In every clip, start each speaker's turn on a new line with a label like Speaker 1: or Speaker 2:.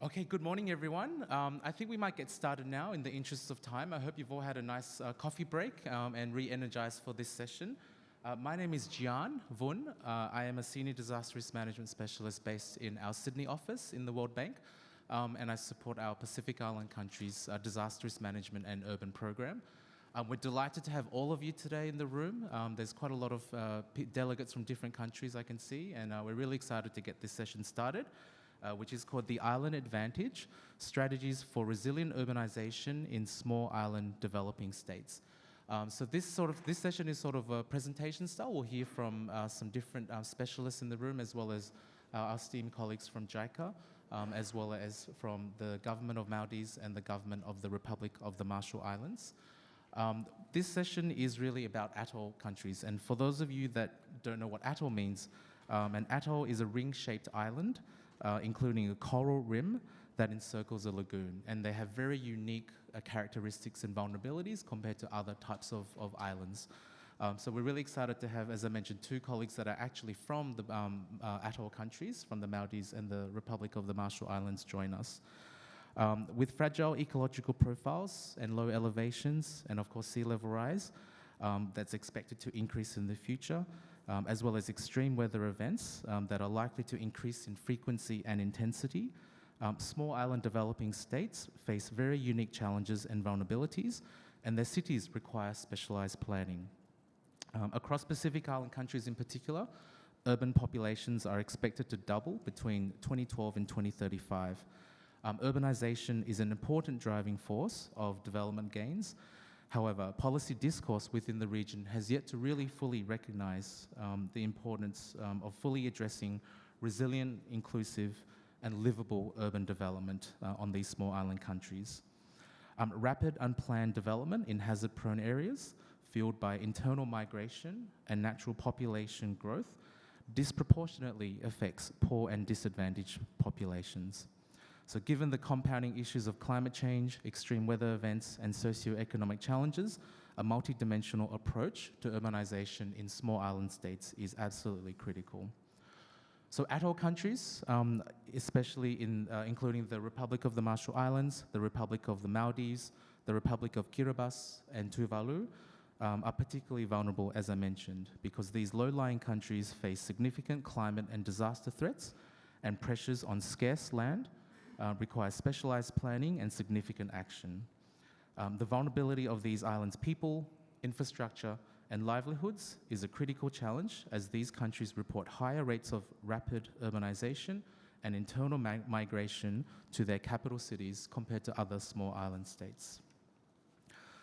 Speaker 1: Okay, good morning, everyone. I think we might get started now in the interests of time. I hope you've all had a nice coffee break and re-energized for this session. My name is Jian Vun. I am a Senior Disaster Risk Management Specialist based in our Sydney office in the World Bank, and I support our Pacific Island countries' disaster risk management and urban program. We're delighted to have all of you today in the room. There's quite a lot of delegates from different countries I can see, and we're really excited to get this session started. Which is called the Island Advantage, Strategies for Resilient Urbanization in Small Island Developing States. So this session is sort of a presentation style. We'll hear from some different specialists in the room, as well as our esteemed colleagues from JICA, as well as from the Government of Maldives and the Government of the Republic of the Marshall Islands. This session is really about atoll countries, and for those of you that don't know what atoll means, an atoll is a ring-shaped island including a coral rim that encircles a lagoon. And they have very unique characteristics and vulnerabilities compared to other types of islands. So we're really excited to have, as I mentioned, two colleagues that are actually from the atoll countries, from the Maldives and the Republic of the Marshall Islands, join us. With fragile ecological profiles and low elevations, and of course sea level rise, that's expected to increase in the future, as well as extreme weather events that are likely to increase in frequency and intensity. Small island developing states face very unique challenges and vulnerabilities, and their cities require specialized planning. Across Pacific Island countries in particular, urban populations are expected to double between 2012 and 2035. Urbanization is an important driving force of development gains. However, policy discourse within the region has yet to really fully recognize the importance of fully addressing resilient, inclusive, and livable urban development on these small island countries. Rapid, unplanned development in hazard-prone areas, fueled by internal migration and natural population growth, disproportionately affects poor and disadvantaged populations. So given the compounding issues of climate change, extreme weather events, and socioeconomic challenges, a multidimensional approach to urbanization in small island states is absolutely critical. So atoll countries, especially including the Republic of the Marshall Islands, the Republic of the Maldives, the Republic of Kiribati, and Tuvalu, are particularly vulnerable, as I mentioned, because these low-lying countries face significant climate and disaster threats and pressures on scarce land, requires specialized planning and significant action. The vulnerability of these islands' people, infrastructure, and livelihoods is a critical challenge as these countries report higher rates of rapid urbanization and internal migration to their capital cities compared to other small island states.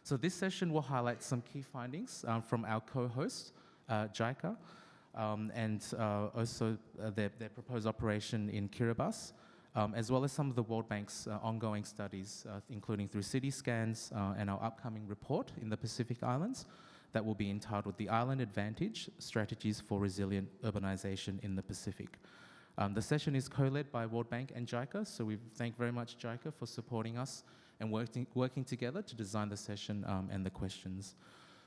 Speaker 1: So this session will highlight some key findings from our co-host, JICA, and also their proposed operation in Kiribati, as well as some of the World Bank's ongoing studies, including through city scans and our upcoming report in the Pacific Islands that will be entitled The Island Advantage, Strategies for Resilient Urbanization in the Pacific. The session is co-led by World Bank and JICA, so we thank very much JICA for supporting us and working together to design the session and the questions.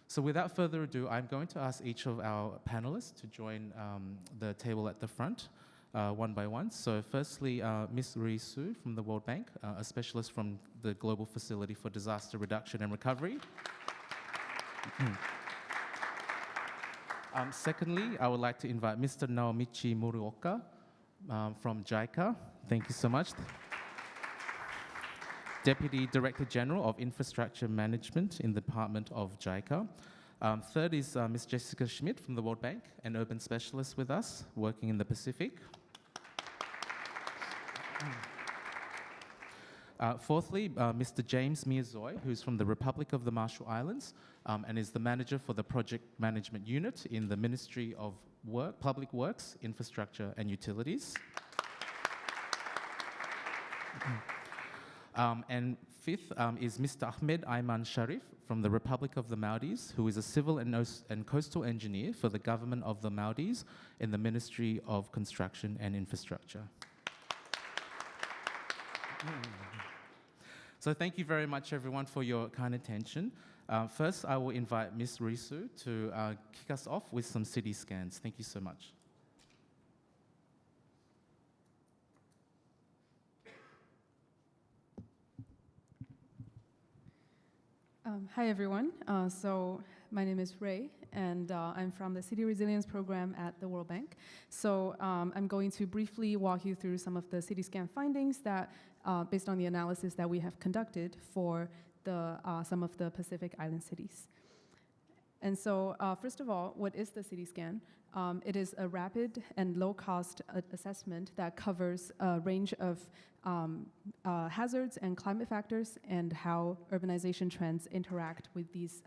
Speaker 1: So without further ado, I'm going to ask each of our panelists to join the table at the front. One by one. So firstly, Ms. Rui Su from the World Bank, a specialist from the Global Facility for Disaster Reduction and Recovery. Secondly, I would like to invite Mr. Naomichi Murioka from JICA. Thank you so much. Deputy Director General of Infrastructure Management in the Department of JICA. Third is Ms. Jessica Schmidt from the World Bank, an urban specialist with us, working in the Pacific. Fourthly, Mr. James Miazoy, who's from the Republic of the Marshall Islands and is the manager for the Project Management Unit in the Ministry of Public Works, Infrastructure and Utilities. And fifth is Mr. Ahmed Ayman Sharif from the Republic of the Maldives, who is a civil and coastal engineer for the Government of the Maldives in the Ministry of Construction and Infrastructure. So thank you very much, everyone, for your kind attention. First, I will invite Ms. Risu to kick us off with some city scans. Thank you so much.
Speaker 2: Hi, everyone. So my name is Ray, and I'm from the City Resilience Program at the World Bank. So I'm going to briefly walk you through some of the CityScan findings that, based on the analysis that we have conducted for some of the Pacific Island cities. And so, first of all, what is the CityScan? It is a rapid and low-cost assessment that covers a range of hazards and climate factors and how urbanization trends interact with these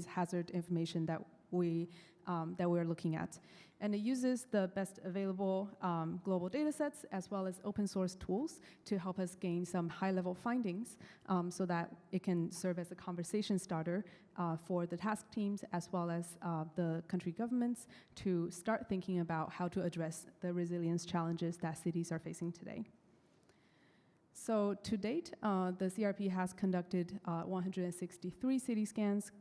Speaker 2: hazard information that we're looking at. And it uses the best available global data sets as well as open source tools to help us gain some high-level findings so that it can serve as a conversation starter for the task teams as well as the country governments to start thinking about how to address the resilience challenges that cities are facing today. So to date, the CRP has conducted 163 city scans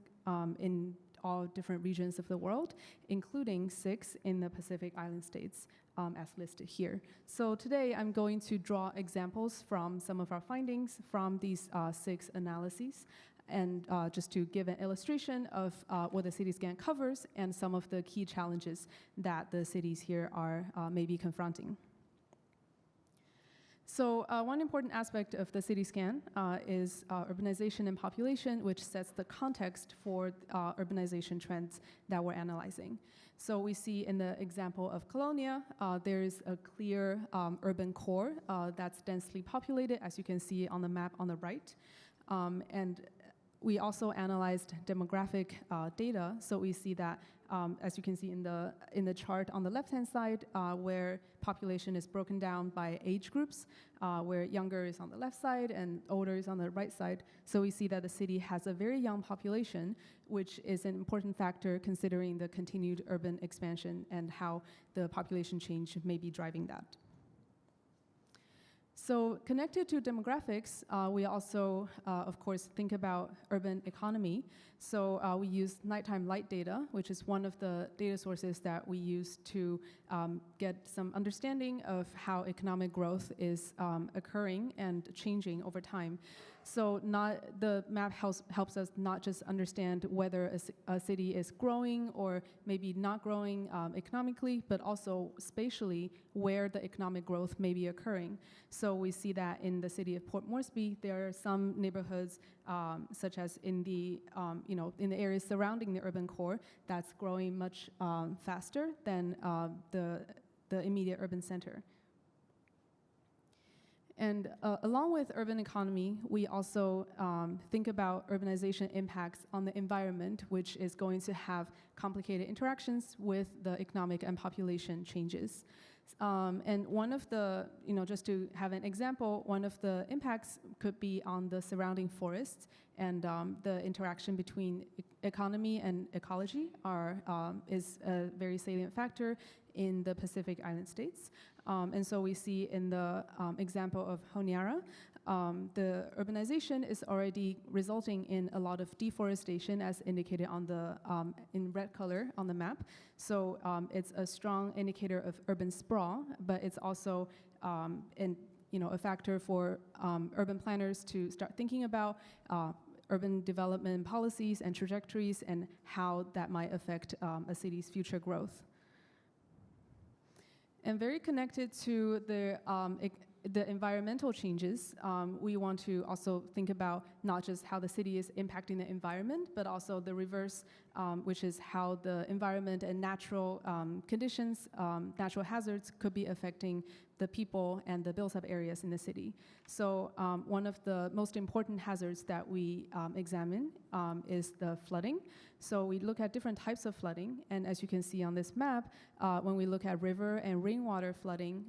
Speaker 2: in all different regions of the world, including 6 in the Pacific Island states, as listed here. So today I'm going to draw examples from some of our findings from these 6 analyses, and just to give an illustration of what the CityScan covers and some of the key challenges that the cities here are maybe confronting. So one important aspect of the CityScan is urbanization and population, which sets the context for urbanization trends that we're analyzing. So we see in the example of Colonia, there is a clear urban core that's densely populated, as you can see on the map on the right. And we also analyzed demographic data, so we see that, as you can see in the chart on the left-hand side, where population is broken down by age groups, where younger is on the left side and older is on the right side. So we see that the city has a very young population, which is an important factor considering the continued urban expansion and how the population change may be driving that. So connected to demographics, we also, of course, think about urban economy. So we use nighttime light data, which is one of the data sources that we use to get some understanding of how economic growth is occurring and changing over time. So the map helps us not just understand whether a city is growing or maybe not growing economically, but also spatially where the economic growth may be occurring. So we see that in the city of Port Moresby, there are some neighborhoods, such as in the areas surrounding the urban core, that's growing much faster than the immediate urban center. And along with urban economy, we also think about urbanization impacts on the environment, which is going to have complicated interactions with the economic and population changes. And one of the, just to have an example, one of the impacts could be on the surrounding forests, and the interaction between economy and ecology is a very salient factor in the Pacific Island states. And so we see in the example of Honiara, the urbanization is already resulting in a lot of deforestation, as indicated on the in red color on the map. So it's a strong indicator of urban sprawl, but it's also a factor for urban planners to start thinking about urban development policies and trajectories and how that might affect a city's future growth. And very connected to the environmental changes, we want to also think about not just how the city is impacting the environment, but also the reverse, which is how the environment and natural conditions, natural hazards could be affecting the people and the built-up areas in the city. So one of the most important hazards that we examine is the flooding. So we look at different types of flooding, and as you can see on this map, when we look at river and rainwater flooding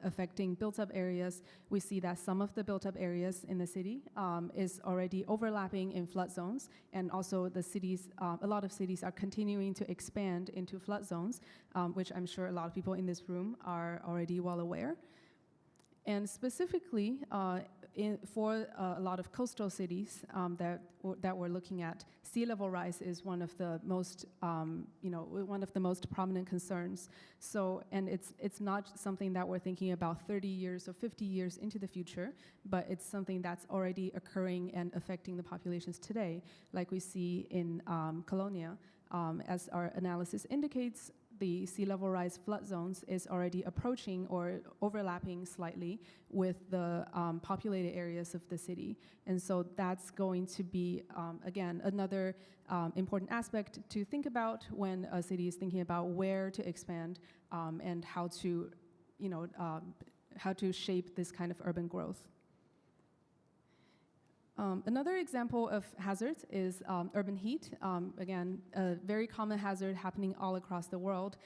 Speaker 2: affecting built-up areas, we see that some of the built-up areas in the city is already overlapping in flood zones, and also the cities, a lot of cities are continuing to expand into flood zones, which I'm sure a lot of people in this room are already well aware. And specifically, for a lot of coastal cities that we're looking at, sea level rise is one of the most, one of the most prominent concerns. So, and it's not something that we're thinking about 30 years or 50 years into the future, but it's something that's already occurring and affecting the populations today, like we see in Colonia. As our analysis indicates, the sea level rise flood zones is already approaching or overlapping slightly with the populated areas of the city. And so that's going to be, again, another important aspect to think about when a city is thinking about where to expand and how to, how to shape this kind of urban growth. Another example of hazards is urban heat. Again, a very common hazard happening all across the world,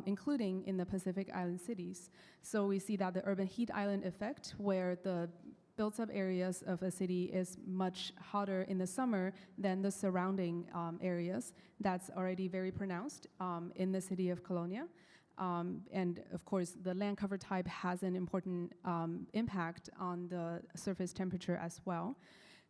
Speaker 2: including in the Pacific Island cities. So we see that the urban heat island effect, where the built-up areas of a city is much hotter in the summer than the surrounding areas, that's already very pronounced in the city of Colonia. And of course, the land cover type has an important impact on the surface temperature as well.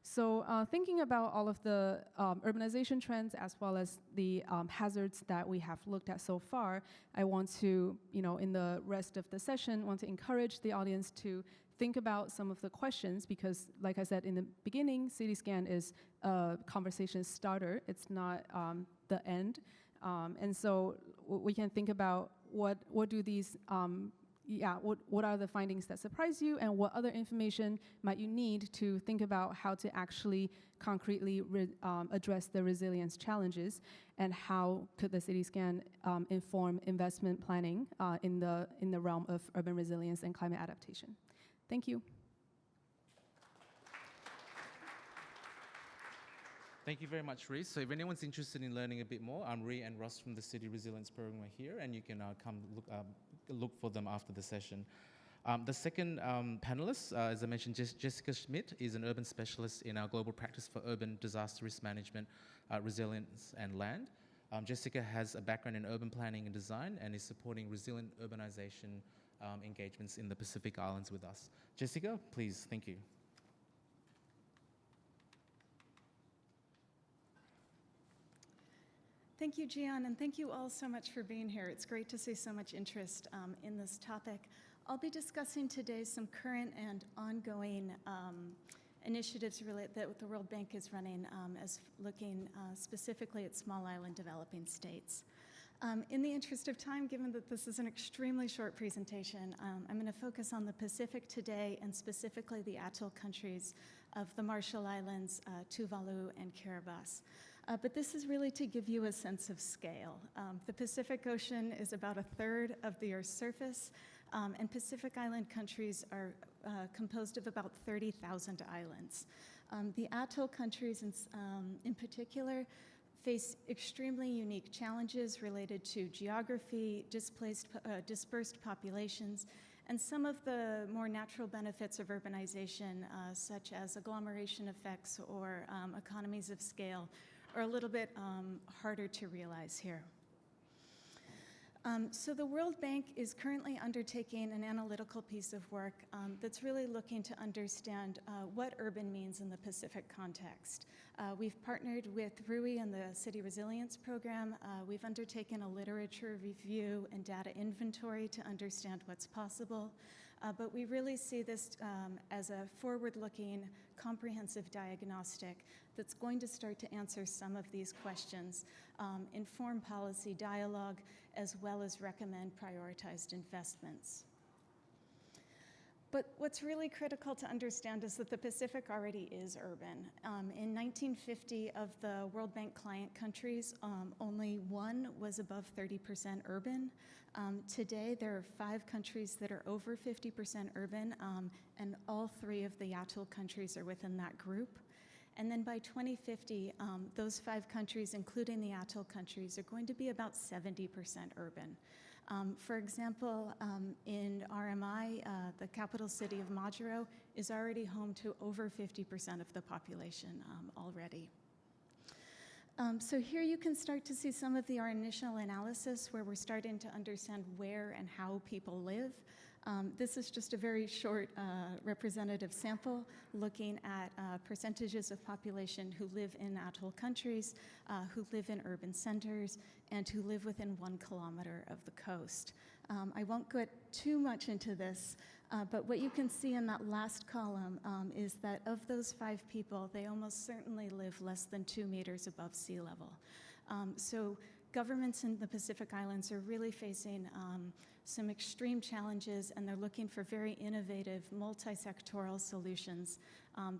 Speaker 2: So thinking about all of the urbanization trends as well as the hazards that we have looked at so far, I want to, in the rest of the session, want to encourage the audience to think about some of the questions because, like I said in the beginning, CityScan is a conversation starter. It's not the end. And so we can think about what do these what are the findings that surprise you and what other information might you need to think about how to actually concretely address the resilience challenges and how could the CityScan inform investment planning in the realm of urban resilience and climate adaptation. Thank you.
Speaker 1: Thank you very much, Rhys. So if anyone's interested in learning a bit more, Rhys and Ross from the City Resilience Program are here, and you can come look for them after the session. The second panelist, as I mentioned, Jessica Schmidt is an urban specialist in our global practice for urban disaster risk management, resilience, and land. Jessica has a background in urban planning and design and is supporting resilient urbanization engagements in the Pacific Islands with us. Jessica, please, thank you.
Speaker 3: Thank you, Gian, and thank you all so much for being here. It's great to see so much interest in this topic. I'll be discussing today some current and ongoing initiatives that the World Bank is running as looking specifically at small island developing states. In the interest of time, given that this is an extremely short presentation, I'm going to focus on the Pacific today and specifically the atoll countries of the Marshall Islands, Tuvalu, and Kiribati. But this is really to give you a sense of scale. The Pacific Ocean is about 1/3 of the Earth's surface, and Pacific Island countries are composed of about 30,000 islands. The atoll countries in particular face extremely unique challenges related to geography, dispersed populations, and some of the more natural benefits of urbanization, such as agglomeration effects or economies of scale, are a little bit harder to realize here. So the World Bank is currently undertaking an analytical piece of work that's really looking to understand what urban means in the Pacific context. We've partnered with RUI and the City Resilience Program. We've undertaken a literature review and data inventory to understand what's possible. But we really see this as a forward-looking, comprehensive diagnostic that's going to start to answer some of these questions, inform policy dialogue, as well as recommend prioritized investments. But what's really critical to understand is that the Pacific already is urban. In 1950, of the World Bank client countries, only one was above 30% urban. Today, there are 5 countries that are over 50% urban, and all 3 of the atoll countries are within that group. And then by 2050, those 5 countries, including the atoll countries, are going to be about 70% urban. For example, in RMI, the capital city of Majuro is already home to over 50% of the population already. So here you can start to see some of our initial analysis where we're starting to understand where and how people live. This is just a very short representative sample looking at percentages of population who live in atoll countries, who live in urban centers, and who live within 1 kilometer of the coast. I won't get too much into this, but what you can see in that last column is that of those 5 people, they almost certainly live less than 2 meters above sea level. So governments in the Pacific Islands are really facing some extreme challenges, and they're looking for very innovative, multi-sectoral solutions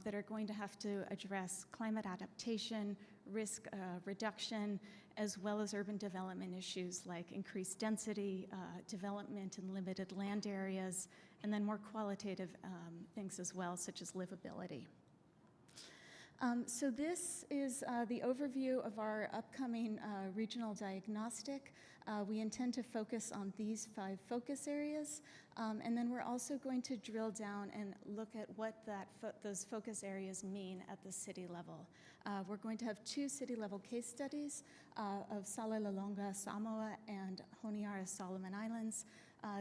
Speaker 3: that are going to have to address climate adaptation, risk reduction, as well as urban development issues like increased density, development in limited land areas, and then more qualitative things as well, such as livability. So this is the overview of our upcoming regional diagnostic. We intend to focus on these 5 focus areas, and then we're also going to drill down and look at what those focus areas mean at the city level. We're going to have 2 city-level case studies of Salelolonga, Samoa, and Honiara, Solomon Islands.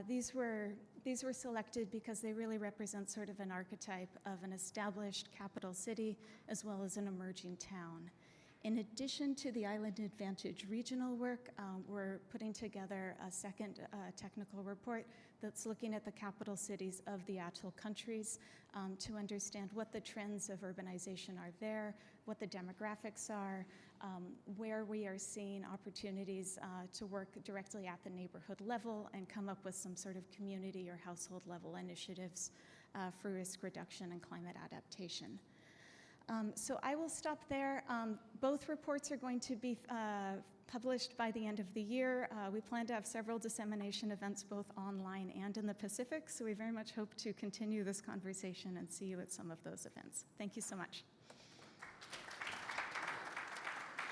Speaker 3: These were selected because they really represent sort of an archetype of an established capital city as well as an emerging town. In addition to the Island Advantage regional work, we're putting together a second technical report that's looking at the capital cities of the atoll countries to understand what the trends of urbanization are there, what the demographics are, where we are seeing opportunities to work directly at the neighborhood level and come up with some sort of community or household level initiatives for risk reduction and climate adaptation. So I will stop there. Both reports are going to be published by the end of the year. We plan to have several dissemination events both online and in the Pacific, so we very much hope to continue this conversation and see you at some of those events. Thank you so much.